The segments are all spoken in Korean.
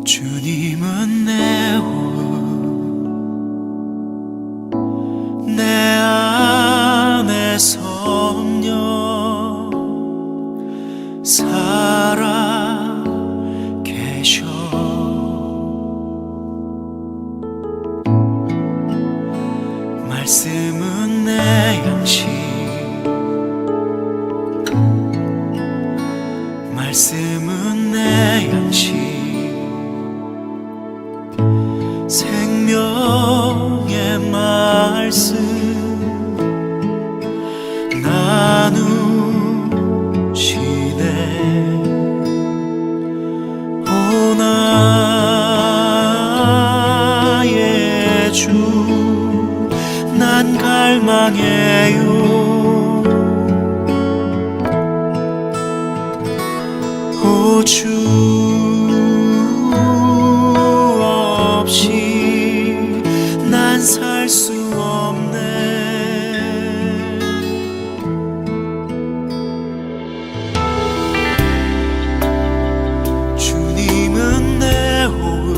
주님은 내 호흡, 내 안에 성령 살아 계셔. 말씀은 내 양식, 말씀은 내 양식, 생명의 말씀 나누시네. 오 나의 주, 난 갈망해요. 오 주 없이 난 살 수 없네. 주님은 내 호흡,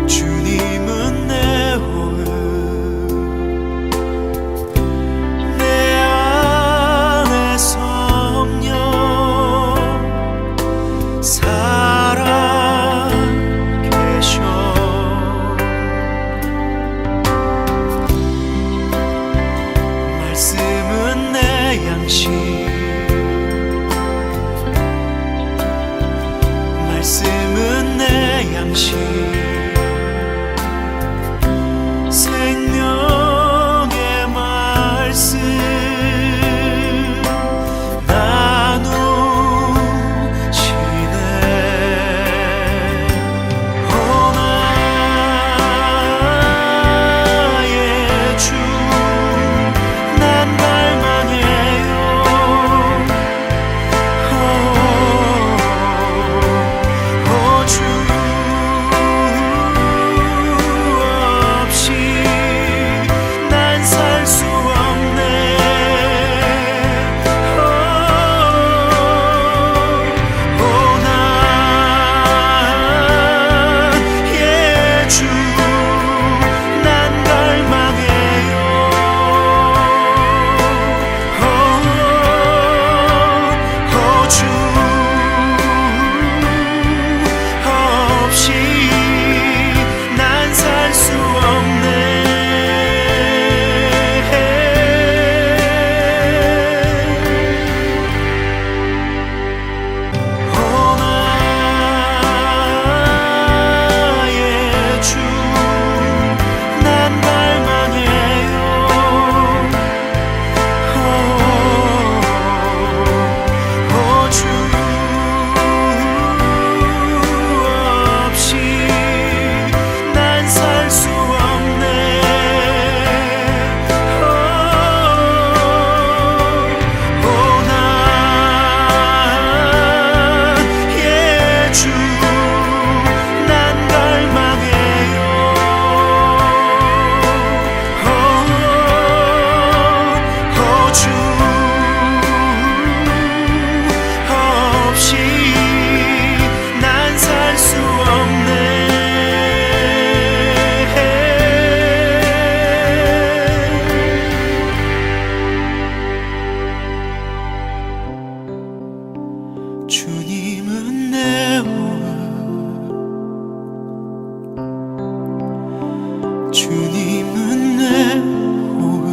주님은 내 호흡, 내 안에 성령 살아 계셔. 말씀은 내 양식, 말씀은 내 양식, 생명의 말씀 나누시네. 오 나의 주, 난 갈망해요. 오 주 없이 난 살 수 없네. 오 나의 주, 난 갈망해요. 오 주 없이 난 살 수 없네. 오 나의 주, 난 갈망해요. 오 주 없이 난 살 수 없네. 오 나의 주, 난 갈망해요. 오 주 없이 난 살 수 없네. 주님은 내 호흡, 주님은 내 호흡.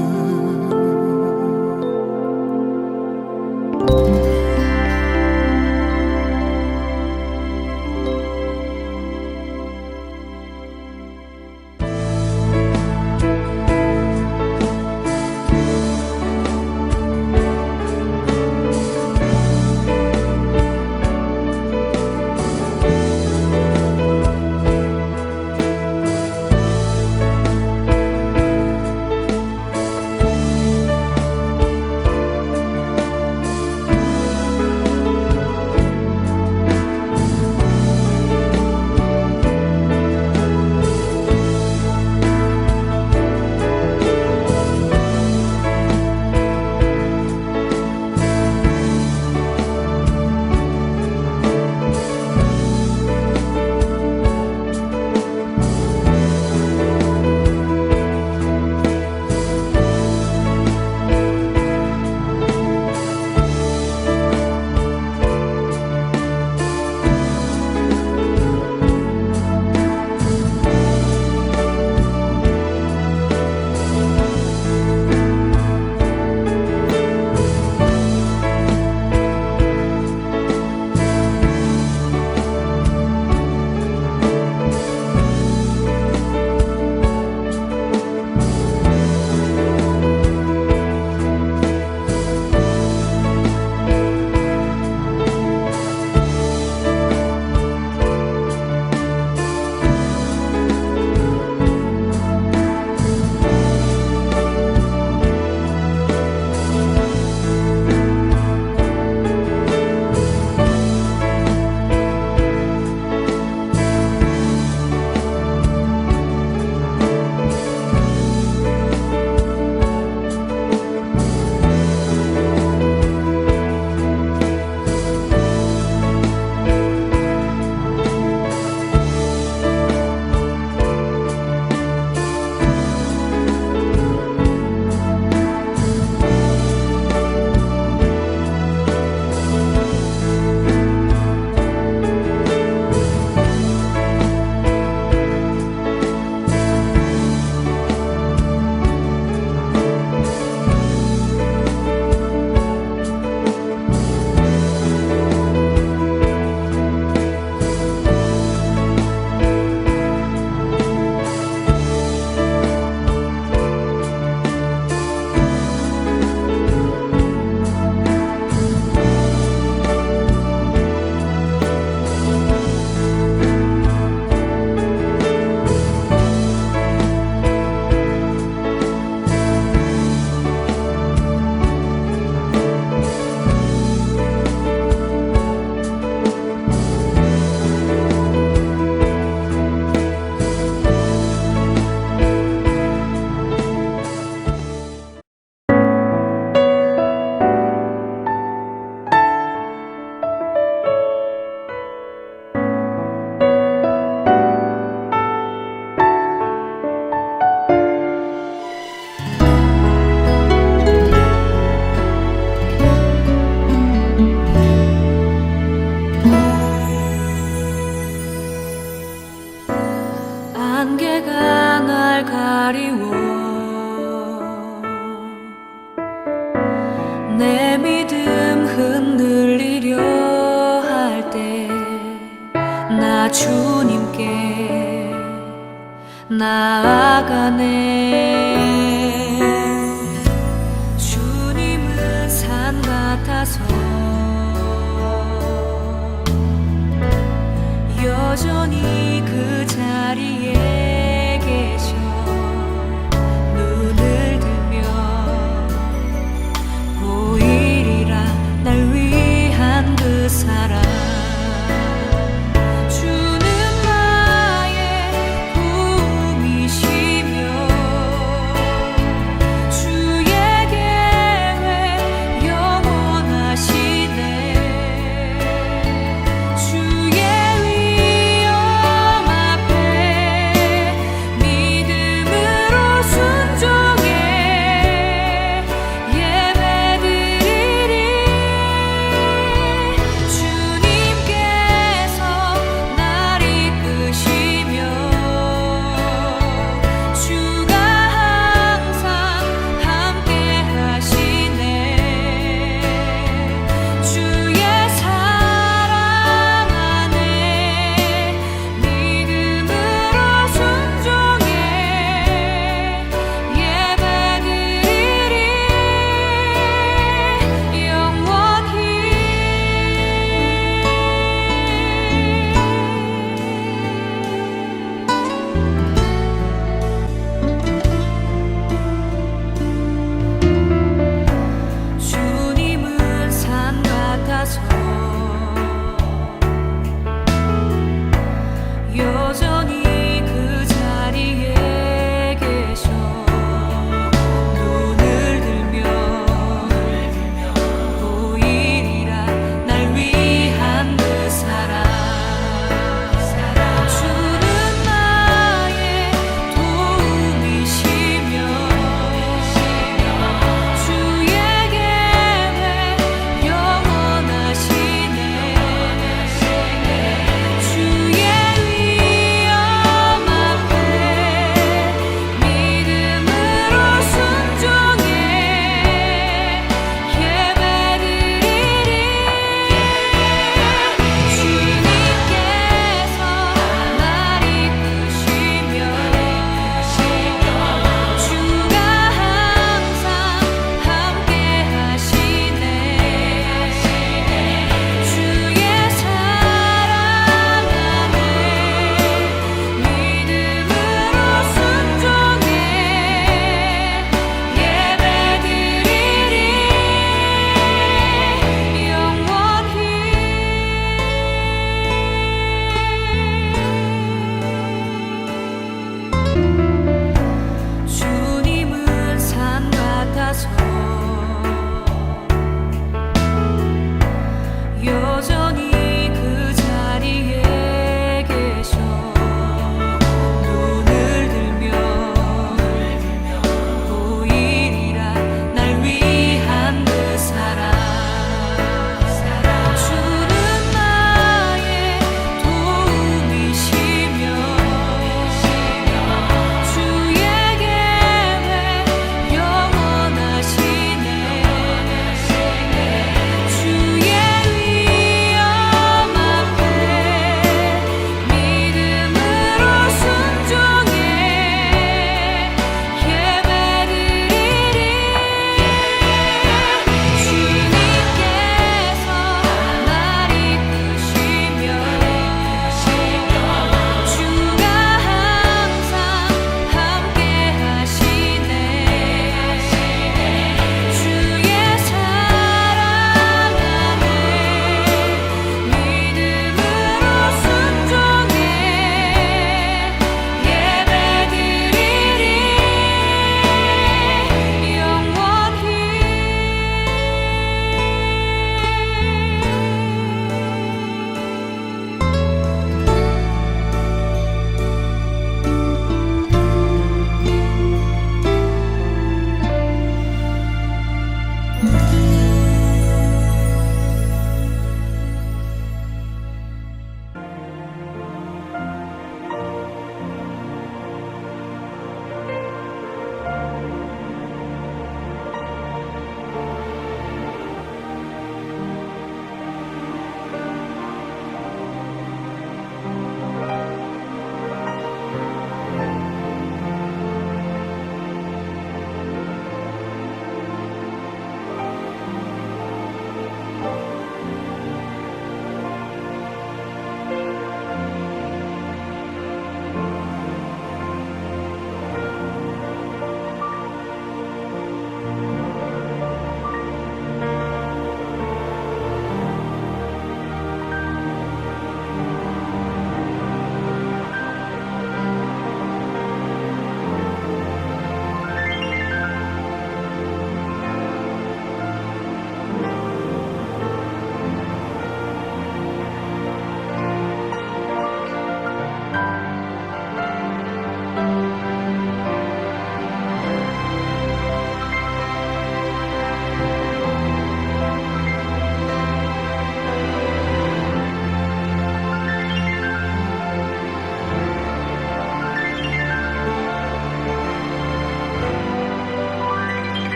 주님께 나아가네. 주님은 산 같아서 여전히 그 자리에 계셔. 눈을 들면 보이리라 날 위한 그 사랑. 주는 나의 꿈이시며 주의 계획 영원하시네. 주의 위엄 앞에 믿음으로 순종해 예배드리리. 주님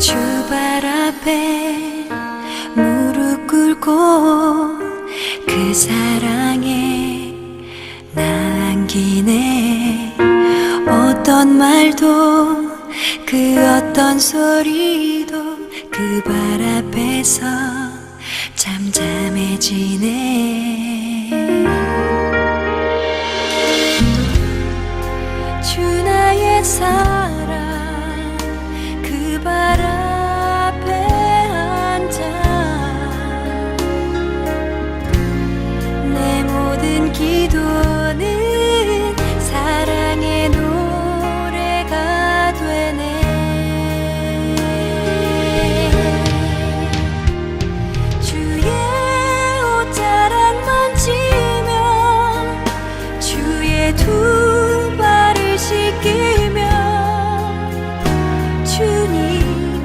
주발 앞에 무릎 꿇고 그 사랑에 나 안기네. 어떤 말도 그 어떤 소리도 그 발 앞에서 잠잠해지네. 주 나의 사랑 그 발 앞에 앉아 내 모든 기도는 사랑의 노래가 되네. 주의 옷자락 만지며 주의 두 발을 씻기며 주님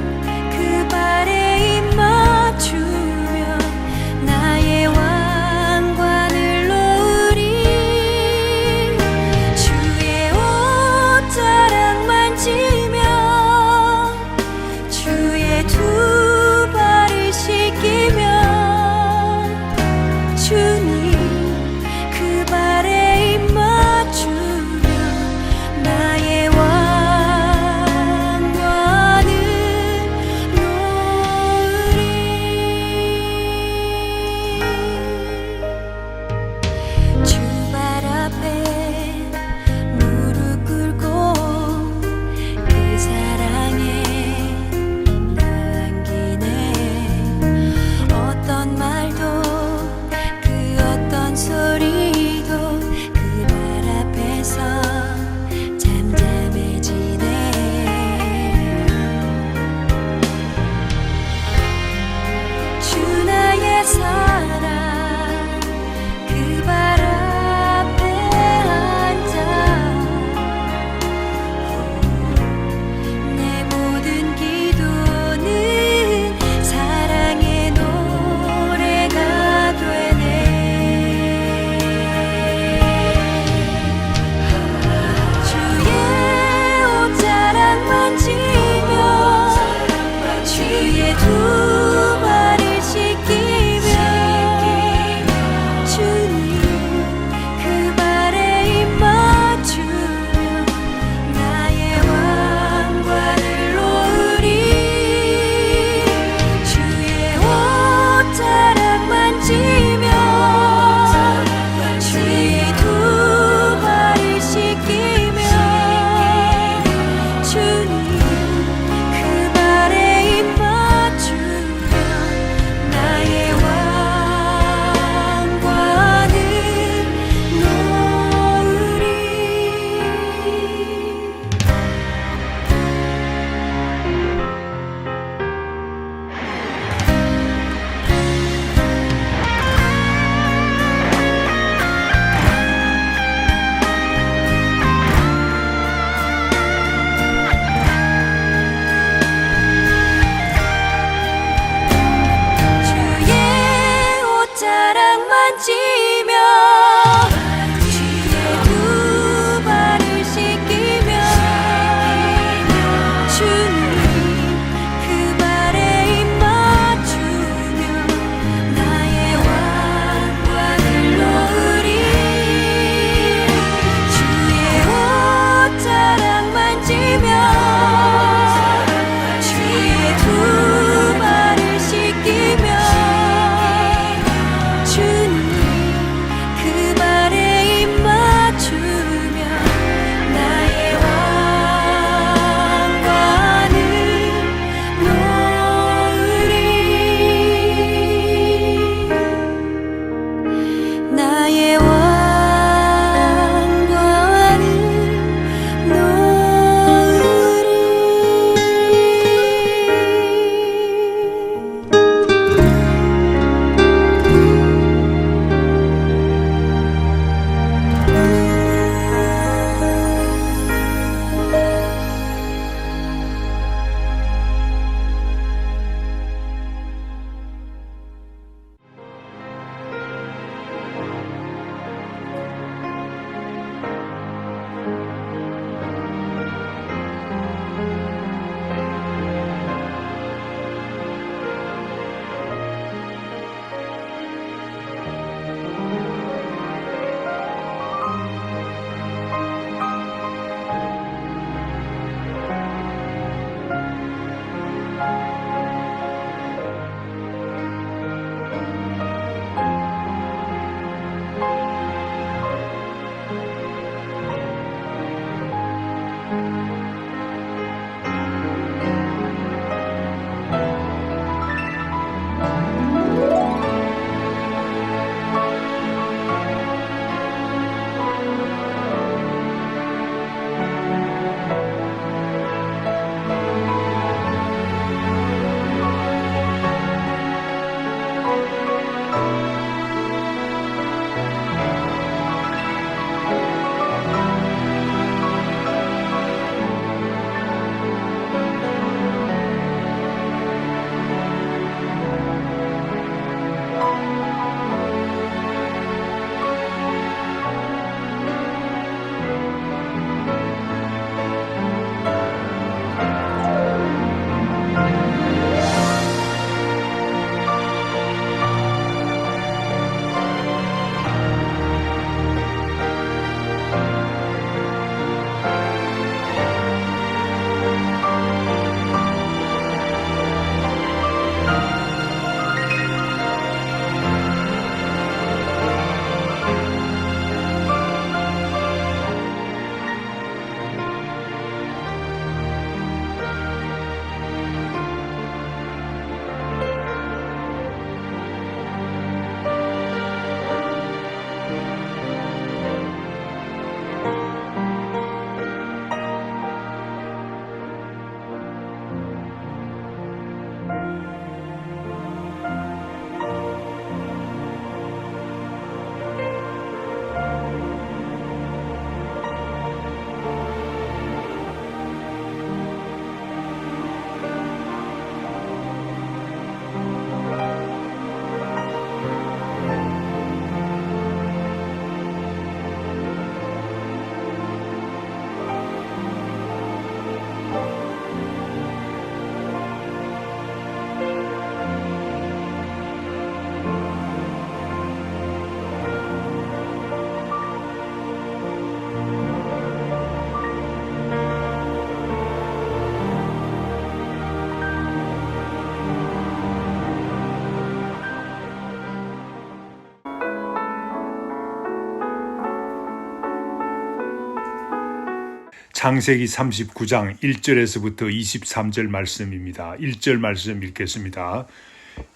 창세기 39장 1절에서부터 23절 말씀입니다. 1절 말씀 읽겠습니다.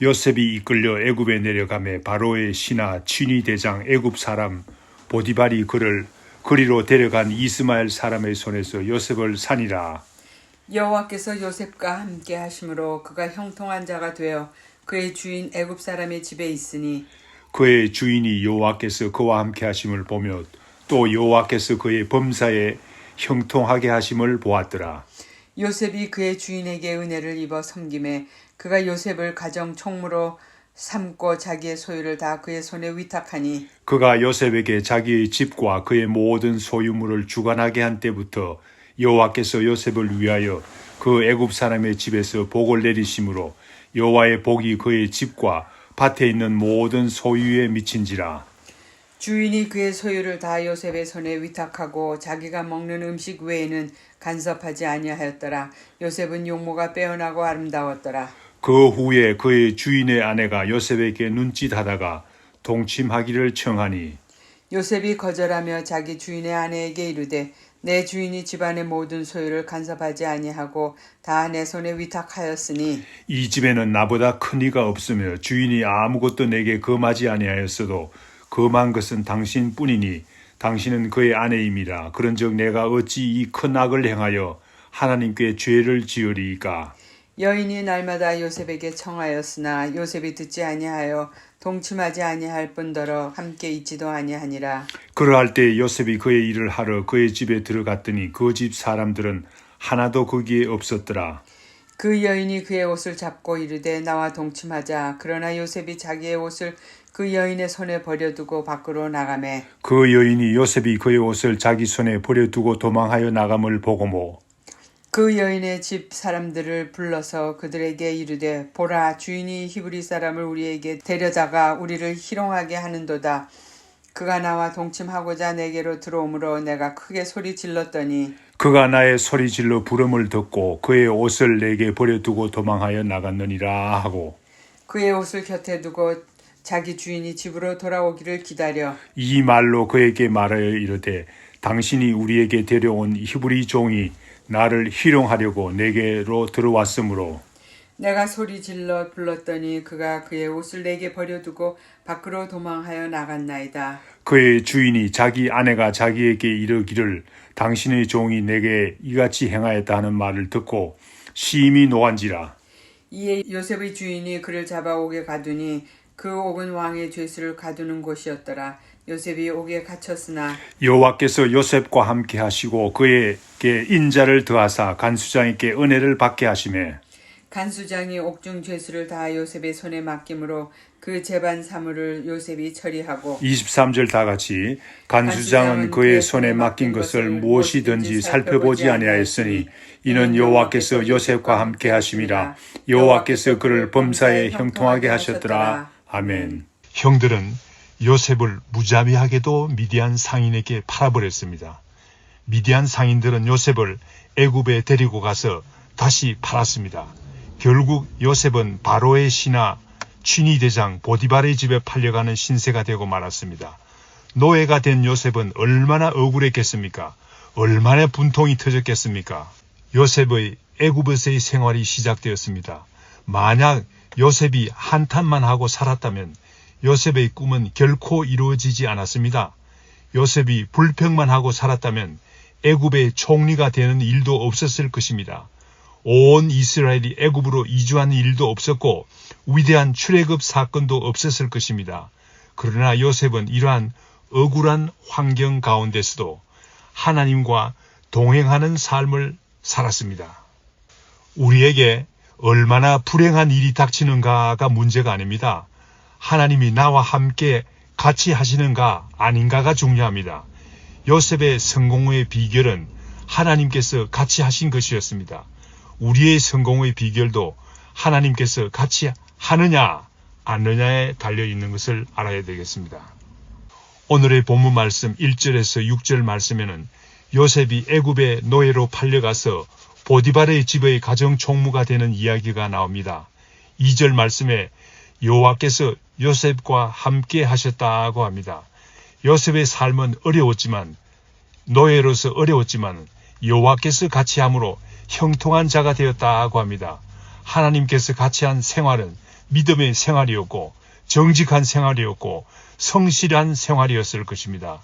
요셉이 이끌려 애굽에 내려가매 바로의 신하 취니 대장 애굽 사람 보디발이 그를 그리로 데려간 이스마엘 사람의 손에서 요셉을 산이라. 여호와께서 요셉과 함께 하심으로 그가 형통한 자가 되어 그의 주인 애굽 사람의 집에 있으니 그의 주인이 여호와께서 그와 함께 하심을 보며 또 여호와께서 그의 범사에 형통하게 하심을 보았더라. 요셉이 그의 주인에게 은혜를 입어 섬김에 그가 요셉을 가정 총무로 삼고 자기의 소유를 다 그의 손에 위탁하니 그가 요셉에게 자기의 집과 그의 모든 소유물을 주관하게 한 때부터 여호와께서 요셉을 위하여 그 애굽 사람의 집에서 복을 내리심으로 여호와의 복이 그의 집과 밭에 있는 모든 소유에 미친지라. 주인이 그의 소유를 다 요셉의 손에 위탁하고 자기가 먹는 음식 외에는 간섭하지 아니하였더라. 요셉은 용모가 빼어나고 아름다웠더라. 그 후에 그의 주인의 아내가 요셉에게 눈짓하다가 동침하기를 청하니 요셉이 거절하며 자기 주인의 아내에게 이르되 내 주인이 집안의 모든 소유를 간섭하지 아니하고 다 내 손에 위탁하였으니 이 집에는 나보다 큰 이가 없으며 주인이 아무것도 내게 금하지 아니하였어도 금한 것은 당신뿐이니 당신은 그의 아내임이라. 그런즉 내가 어찌 이 큰 악을 행하여 하나님께 죄를 지으리이까. 여인이 날마다 요셉에게 청하였으나 요셉이 듣지 아니하여 동침하지 아니할 뿐더러 함께 있지도 아니하니라. 그러할 때 요셉이 그의 일을 하러 그의 집에 들어갔더니 그 집 사람들은 하나도 거기에 없었더라. 그 여인이 그의 옷을 잡고 이르되 나와 동침하자. 그러나 요셉이 자기의 옷을 그 여인의 손에 버려두고 밖으로 나가매 그 여인이 요셉이 그의 옷을 자기 손에 버려두고 도망하여 나감을 보고모 그 여인의 집 사람들을 불러서 그들에게 이르되 보라 주인이 히브리 사람을 우리에게 데려다가 우리를 희롱하게 하는도다. 그가 나와 동침하고자 내게로 들어오므로 내가 크게 소리 질렀더니 그가 나의 소리질러 부름을 듣고 그의 옷을 내게 버려두고 도망하여 나갔느니라 하고 그의 옷을 곁에 두고 자기 주인이 집으로 돌아오기를 기다려 이 말로 그에게 말하여 이르되 당신이 우리에게 데려온 히브리 종이 나를 희롱하려고 내게로 들어왔으므로 내가 소리 질러 불렀더니 그가 그의 옷을 내게 버려두고 밖으로 도망하여 나갔나이다. 그의 주인이 자기 아내가 자기에게 이르기를 당신의 종이 내게 이같이 행하였다 하는 말을 듣고 심히 노한지라. 이에 요셉의 주인이 그를 잡아 옥에 가두니 그 옥은 왕의 죄수를 가두는 곳이었더라. 요셉이 옥에 갇혔으나 여호와께서 요셉과 함께 하시고 그에게 인자를 더하사 간수장에게 은혜를 받게 하시매 간수장이 옥중 죄수를 다 요셉의 손에 맡김으로 그 재반 사물을 요셉이 처리하고 23절 다 같이 간수장은 그의 손에 맡긴 것을 무엇이든지 살펴보지 아니하였으니 이는 여호와께서 요셉과 함께 하심이라. 여호와께서 그를 범사에 형통하게 하셨더라. 아멘. 형들은 요셉을 무자비하게도 미디안 상인에게 팔아버렸습니다. 미디안 상인들은 요셉을 애굽에 데리고 가서 다시 팔았습니다. 결국 요셉은 바로의 신하 취니 대장 보디발의 집에 팔려가는 신세가 되고 말았습니다. 노예가 된 요셉은 얼마나 억울했겠습니까? 얼마나 분통이 터졌겠습니까? 요셉의 애굽에서의 생활이 시작되었습니다. 만약 요셉이 한탄만 하고 살았다면 요셉의 꿈은 결코 이루어지지 않았습니다. 요셉이 불평만 하고 살았다면 애굽의 총리가 되는 일도 없었을 것입니다. 온 이스라엘이 애굽으로 이주하는 일도 없었고 위대한 출애굽 사건도 없었을 것입니다. 그러나 요셉은 이러한 억울한 환경 가운데서도 하나님과 동행하는 삶을 살았습니다. 우리에게 얼마나 불행한 일이 닥치는가가 문제가 아닙니다. 하나님이 나와 함께 같이 하시는가 아닌가가 중요합니다. 요셉의 성공의 비결은 하나님께서 같이 하신 것이었습니다. 우리의 성공의 비결도 하나님께서 같이 하느냐 않느냐에 달려있는 것을 알아야 되겠습니다. 오늘의 본문 말씀 1절에서 6절 말씀에는 요셉이 애굽의 노예로 팔려가서 보디발의 집의 가정 총무가 되는 이야기가 나옵니다. 2절 말씀에 여호와께서 요셉과 함께 하셨다고 합니다. 요셉의 삶은 어려웠지만 노예로서 어려웠지만 여호와께서 같이 함으로 형통한 자가 되었다고 합니다. 하나님께서 같이 한 생활은 믿음의 생활이었고 정직한 생활이었고 성실한 생활이었을 것입니다.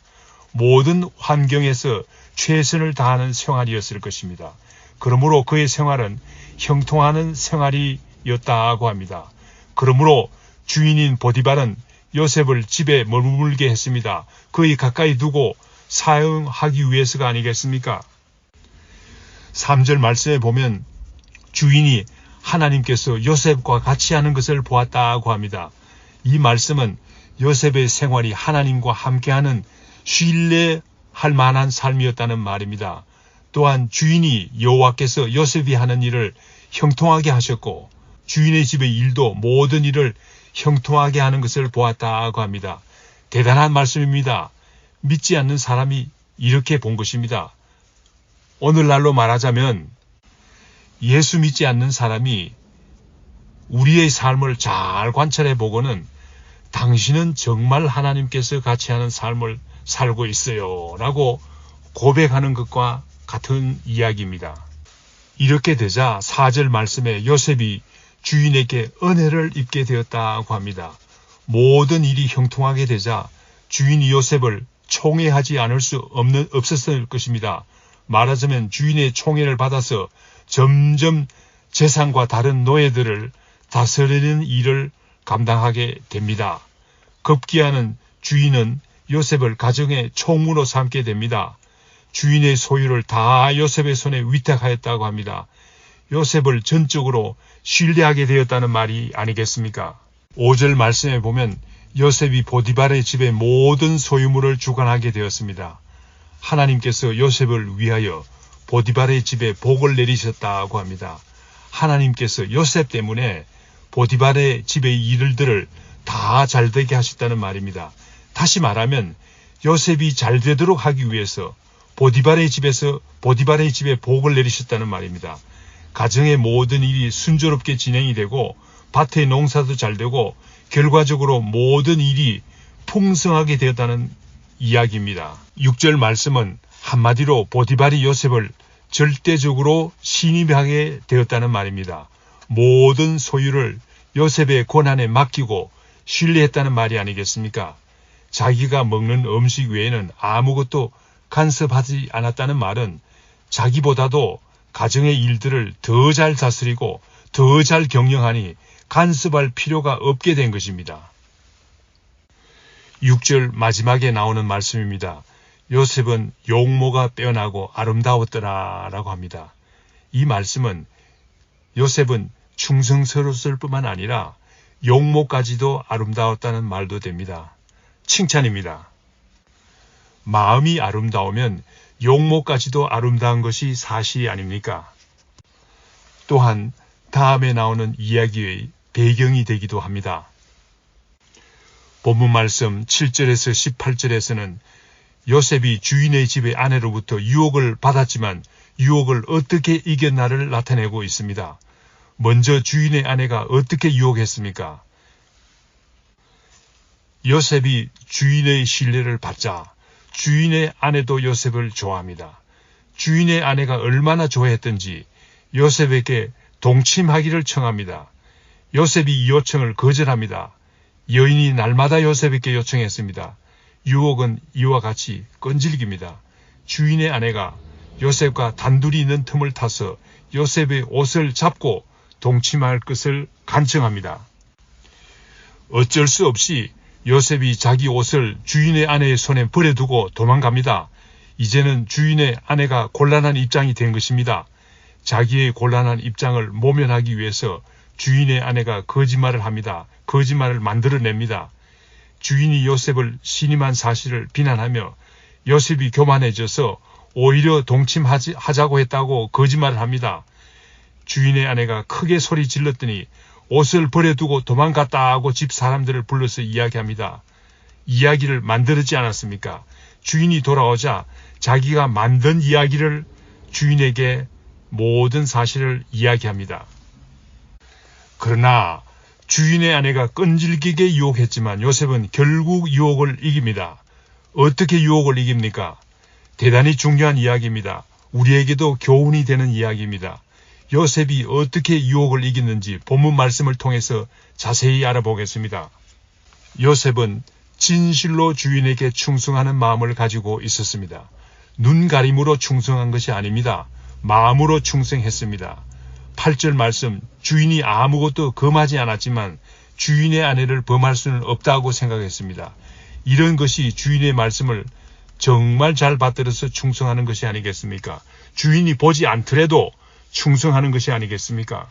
모든 환경에서 최선을 다하는 생활이었을 것입니다. 그러므로 그의 생활은 형통하는 생활이었다고 합니다. 그러므로 주인인 보디발은 요셉을 집에 머물게 했습니다. 그의 가까이 두고 사용하기 위해서가 아니겠습니까? 3절 말씀에 보면 주인이 하나님께서 요셉과 같이 하는 것을 보았다고 합니다. 이 말씀은 요셉의 생활이 하나님과 함께하는 신뢰할 만한 삶이었다는 말입니다. 또한 주인이 여호와께서 요셉이 하는 일을 형통하게 하셨고 주인의 집의 일도 모든 일을 형통하게 하는 것을 보았다고 합니다. 대단한 말씀입니다. 믿지 않는 사람이 이렇게 본 것입니다. 오늘날로 말하자면 예수 믿지 않는 사람이 우리의 삶을 잘 관찰해 보고는 당신은 정말 하나님께서 같이 하는 삶을 살고 있어요 라고 고백하는 것과 같은 이야기입니다. 이렇게 되자 4절 말씀에 요셉이 주인에게 은혜를 입게 되었다고 합니다. 모든 일이 형통하게 되자 주인이 요셉을 총애하지 않을 수 없었을 것입니다. 말하자면 주인의 총애를 받아서 점점 재산과 다른 노예들을 다스리는 일을 감당하게 됩니다. 급기야는 주인은 요셉을 가정의 총무로 삼게 됩니다. 주인의 소유를 다 요셉의 손에 위탁하였다고 합니다. 요셉을 전적으로 신뢰하게 되었다는 말이 아니겠습니까? 5절 말씀에 보면 요셉이 보디발의 집의 모든 소유물을 주관하게 되었습니다. 하나님께서 요셉을 위하여 보디발의 집에 복을 내리셨다고 합니다. 하나님께서 요셉 때문에 보디발의 집의 일들을 다 잘되게 하셨다는 말입니다. 다시 말하면 요셉이 잘되도록 하기 위해서 보디발의 집에 복을 내리셨다는 말입니다. 가정의 모든 일이 순조롭게 진행이 되고 밭의 농사도 잘 되고 결과적으로 모든 일이 풍성하게 되었다는 이야기입니다. 6절 말씀은 한마디로 보디발이 요셉을 절대적으로 신임하게 되었다는 말입니다. 모든 소유를 요셉의 권한에 맡기고 신뢰했다는 말이 아니겠습니까? 자기가 먹는 음식 외에는 아무것도 간섭하지 않았다는 말은 자기보다도 가정의 일들을 더 잘 다스리고 더 잘 경영하니 간섭할 필요가 없게 된 것입니다. 6절 마지막에 나오는 말씀입니다. 요셉은 용모가 빼어나고 아름다웠더라 라고 합니다. 이 말씀은 요셉은 충성스러웠을 뿐만 아니라 용모까지도 아름다웠다는 말도 됩니다. 칭찬입니다. 마음이 아름다우면 용모까지도 아름다운 것이 사실이 아닙니까? 또한 다음에 나오는 이야기의 배경이 되기도 합니다. 본문 말씀 7절에서 18절에서는 요셉이 주인의 집의 아내로부터 유혹을 받았지만 유혹을 어떻게 이겼나를 나타내고 있습니다. 먼저 주인의 아내가 어떻게 유혹했습니까? 요셉이 주인의 신뢰를 받자 주인의 아내도 요셉을 좋아합니다. 주인의 아내가 얼마나 좋아했던지 요셉에게 동침하기를 청합니다. 요셉이 이 요청을 거절합니다. 여인이 날마다 요셉에게 요청했습니다. 유혹은 이와 같이 끈질깁니다. 주인의 아내가 요셉과 단둘이 있는 틈을 타서 요셉의 옷을 잡고 동침할 것을 간청합니다. 어쩔 수 없이 요셉이 자기 옷을 주인의 아내의 손에 버려두고 도망갑니다. 이제는 주인의 아내가 곤란한 입장이 된 것입니다. 자기의 곤란한 입장을 모면하기 위해서 주인의 아내가 거짓말을 합니다. 거짓말을 만들어냅니다. 주인이 요셉을 신임한 사실을 비난하며 요셉이 교만해져서 오히려 동침하자고 했다고 거짓말을 합니다. 주인의 아내가 크게 소리 질렀더니 옷을 버려두고 도망갔다고 집 사람들을 불러서 이야기합니다. 이야기를 만들었지 않았습니까? 주인이 돌아오자 자기가 만든 이야기를 주인에게 모든 사실을 이야기합니다. 그러나 주인의 아내가 끈질기게 유혹했지만 요셉은 결국 유혹을 이깁니다. 어떻게 유혹을 이깁니까? 대단히 중요한 이야기입니다. 우리에게도 교훈이 되는 이야기입니다. 요셉이 어떻게 유혹을 이겼는지 본문 말씀을 통해서 자세히 알아보겠습니다. 요셉은 진실로 주인에게 충성하는 마음을 가지고 있었습니다. 눈가림으로 충성한 것이 아닙니다. 마음으로 충성했습니다. 8절 말씀, 주인이 아무것도 금하지 않았지만 주인의 아내를 범할 수는 없다고 생각했습니다. 이런 것이 주인의 말씀을 정말 잘 받들어서 충성하는 것이 아니겠습니까? 주인이 보지 않더라도 충성하는 것이 아니겠습니까?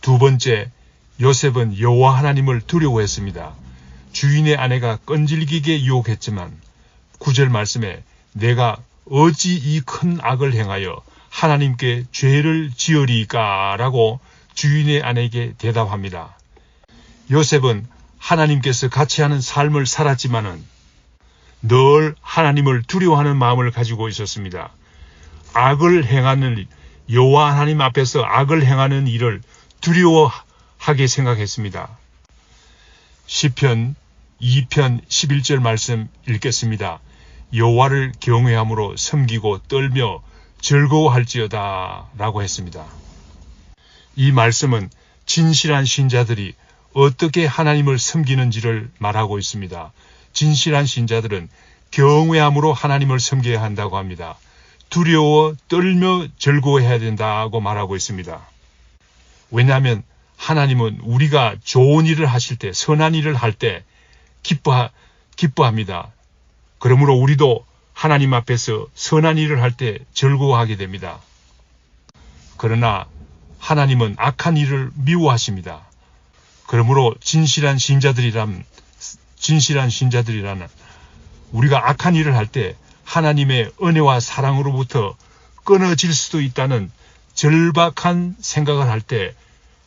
두 번째, 요셉은 여호와 하나님을 두려워했습니다. 주인의 아내가 끈질기게 유혹했지만 9절 말씀에 내가 어찌 이 큰 악을 행하여 하나님께 죄를 지으리까? 라고 주인의 아내에게 대답합니다. 요셉은 하나님께서 같이 하는 삶을 살았지만은 늘 하나님을 두려워하는 마음을 가지고 있었습니다. 악을 행하는 여호와 하나님 앞에서 악을 행하는 일을 두려워하게 생각했습니다. 시편 2편 11절 말씀 읽겠습니다. 여호와를 경외함으로 섬기고 떨며 즐거워할지어다 라고 했습니다. 이 말씀은 진실한 신자들이 어떻게 하나님을 섬기는지를 말하고 있습니다. 진실한 신자들은 경외함으로 하나님을 섬겨야 한다고 합니다. 두려워 떨며 즐거워해야 된다고 말하고 있습니다. 왜냐하면 하나님은 우리가 좋은 일을 하실 때, 선한 일을 할 때 기뻐합니다. 그러므로 우리도 하나님 앞에서 선한 일을 할 때 즐거워하게 됩니다. 그러나 하나님은 악한 일을 미워하십니다. 그러므로 진실한 신자들이라는 우리가 악한 일을 할 때 하나님의 은혜와 사랑으로부터 끊어질 수도 있다는 절박한 생각을 할 때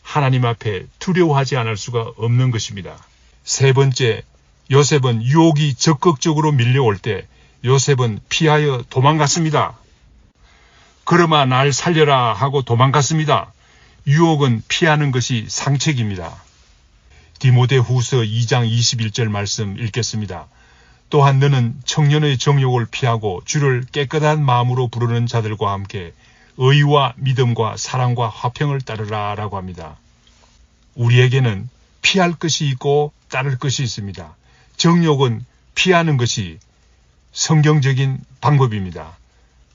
하나님 앞에 두려워하지 않을 수가 없는 것입니다. 세 번째, 요셉은 유혹이 적극적으로 밀려올 때 요셉은 피하여 도망갔습니다. 그러마 날 살려라 하고 도망갔습니다. 유혹은 피하는 것이 상책입니다. 디모데후서 2장 21절 말씀 읽겠습니다. 또한 너는 청년의 정욕을 피하고 주를 깨끗한 마음으로 부르는 자들과 함께 의와 믿음과 사랑과 화평을 따르라 라고 합니다. 우리에게는 피할 것이 있고 따를 것이 있습니다. 정욕은 피하는 것이 성경적인 방법입니다.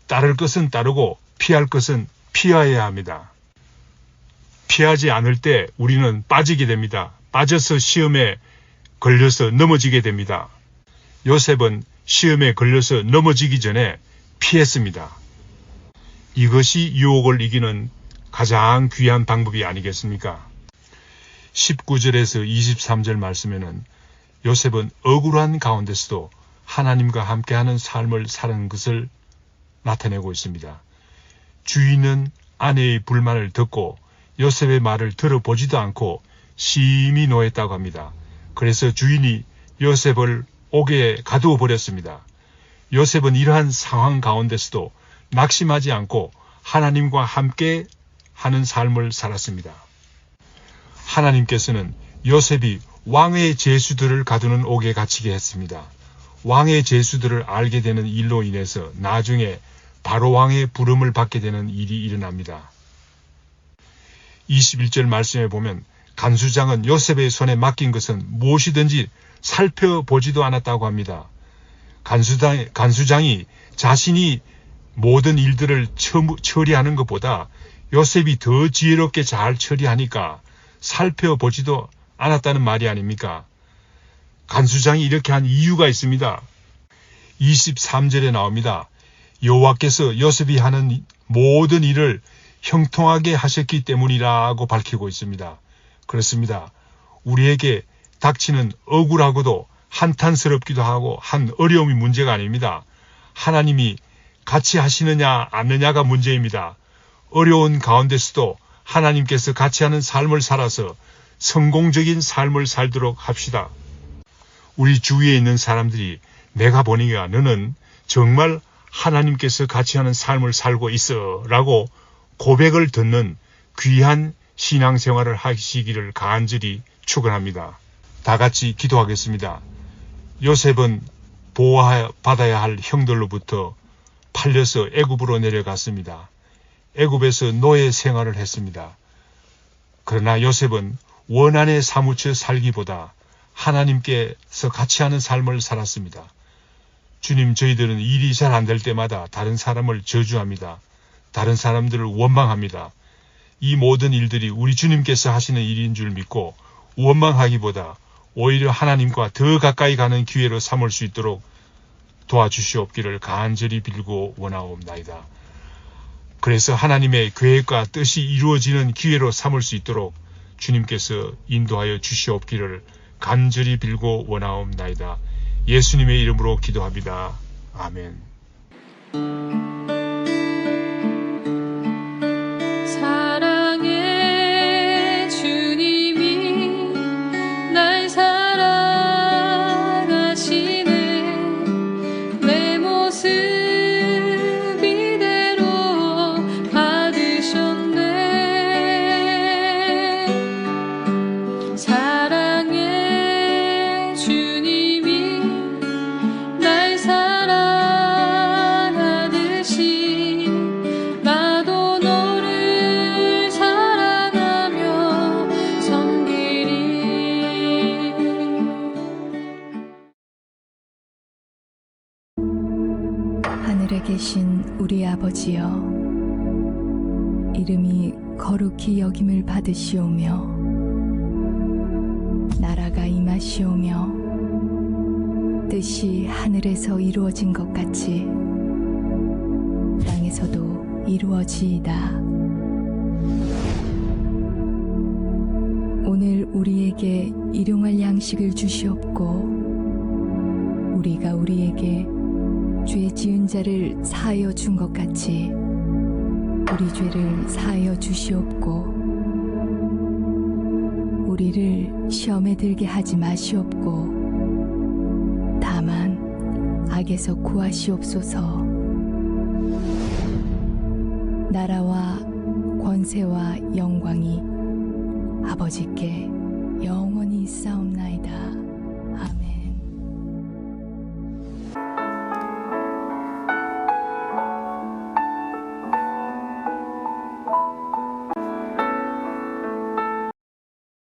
따를 것은 따르고 피할 것은 피해야 합니다. 피하지 않을 때 우리는 빠지게 됩니다. 빠져서 시험에 걸려서 넘어지게 됩니다. 요셉은 시험에 걸려서 넘어지기 전에 피했습니다. 이것이 유혹을 이기는 가장 귀한 방법이 아니겠습니까? 19절에서 23절 말씀에는 요셉은 억울한 가운데서도 하나님과 함께하는 삶을 사는 것을 나타내고 있습니다. 주인은 아내의 불만을 듣고 요셉의 말을 들어보지도 않고 심히 노했다고 합니다. 그래서 주인이 요셉을 옥에 가두어 버렸습니다. 요셉은 이러한 상황 가운데서도 낙심하지 않고 하나님과 함께 하는 삶을 살았습니다. 하나님께서는 요셉이 왕의 제수들을 가두는 옥에 갇히게 했습니다. 왕의 제수들을 알게 되는 일로 인해서 나중에 바로 왕의 부름을 받게 되는 일이 일어납니다. 21절 말씀에 보면 간수장은 요셉의 손에 맡긴 것은 무엇이든지 살펴보지도 않았다고 합니다. 간수장이 자신이 모든 일들을 처리하는 것보다 요셉이 더 지혜롭게 잘 처리하니까 살펴보지도 않았다는 말이 아닙니까? 간수장이 이렇게 한 이유가 있습니다. 23절에 나옵니다. 여호와께서 요셉이 하는 모든 일을 형통하게 하셨기 때문이라고 밝히고 있습니다. 그렇습니다. 우리에게 닥치는 억울하고도 한탄스럽기도 하고 한 어려움이 문제가 아닙니다. 하나님이 같이 하시느냐 않느냐가 문제입니다. 어려운 가운데서도 하나님께서 같이 하는 삶을 살아서 성공적인 삶을 살도록 합시다. 우리 주위에 있는 사람들이 내가 보니까 너는 정말 하나님께서 같이 하는 삶을 살고 있어 라고 고백을 듣는 귀한 신앙생활을 하시기를 간절히 축원합니다. 다 같이 기도하겠습니다. 요셉은 보호받아야 할 형들로부터 팔려서 애굽으로 내려갔습니다. 애굽에서 노예 생활을 했습니다. 그러나 요셉은 원한에 사무쳐 살기보다 하나님께서 같이 하는 삶을 살았습니다. 주님, 저희들은 일이 잘 안 될 때마다 다른 사람을 저주합니다. 다른 사람들을 원망합니다. 이 모든 일들이 우리 주님께서 하시는 일인 줄 믿고 원망하기보다 오히려 하나님과 더 가까이 가는 기회로 삼을 수 있도록 도와주시옵기를 간절히 빌고 원하옵나이다. 그래서 하나님의 계획과 뜻이 이루어지는 기회로 삼을 수 있도록 주님께서 인도하여 주시옵기를 간절히 빌고 원하옵나이다. 예수님의 이름으로 기도합니다. 아멘. 사랑의 주님이 날 사랑하시네. 내 모습 이대로 받으셨네. 사랑의 주님이 날 사랑하듯이 나도 너를 사랑하며 섬기리. 하늘에 계신 우리 아버지여, 이름이 거룩히 여김을 받으시오며 나라가 임하시오며 뜻이 하늘에서 이루어진 것 같이 땅에서도 이루어지이다. 오늘 우리에게 일용할 양식을 주시옵고 우리가 우리에게 죄 지은 자를 사하여 준 것 같이 우리 죄를 사하여 주시옵고 우리를 시험에 들게 하지 마시옵고 다만 악에서 구하시옵소서. 나라와 권세와 영광이 아버지께 영원히 있사옵나이다.